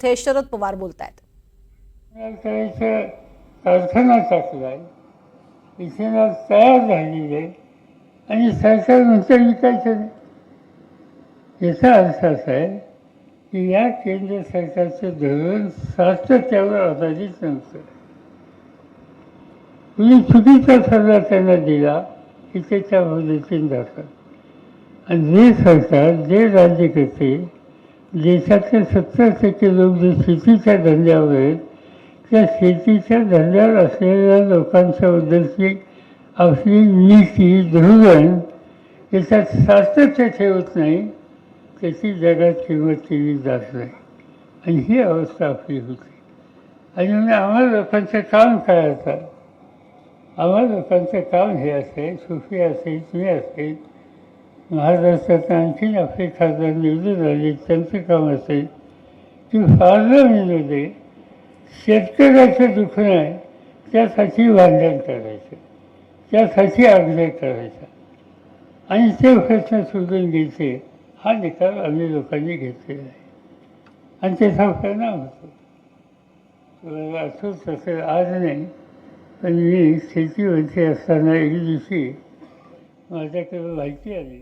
ते शरद पवार बोलतायत. कारखाना टाकलाय, इथेनॉल तयार झालेली आहे आणि सरकार म्हणतं विकायचं नाही. याचा अर्थ असा आहे की या केंद्र सरकारचं धोरण सातत्यावर आधारित नव्हतं. तुम्ही चुकीचा सल्ला त्यांना दिला की ते त्या पद्धतीने जातात. आणि जे सरकार, जे राज्यकर्ते देशातले 70% लोक जे शेतीच्या धंद्यावर आहेत, त्या शेतीच्या धंद्यावर असलेल्या लोकांच्याबद्दलची आपली नीती, धोरण याच्यात सातत्य ठेवत नाही, त्याची जगात किंमत केली जात नाही. आणि ही अवस्था आपली होती. आणि म्हणजे आम्हाला लोकांचं काम काय आता? आम्हाला लोकांचं काम हे असेल, सुफी असेल, मी असेल, महाराष्ट्रात आणखीन आपले खासदार निवडून आले, त्यांचं काम असेल की पार्लमेंटमध्ये शेतकऱ्याचं दुखणं आहे त्यासाठी भांडण करायचं, त्यासाठी आग्रह करायचा आणि ते प्रश्न सोडून घ्यायचे. हा निकाल आम्ही लोकांनी घेतलेला आहे आणि त्याचा परिणाम होतो. असंच असेल आज नाही, पण मी शेतीमध्ये असताना एक दिवशी माझ्याकडे माहिती आली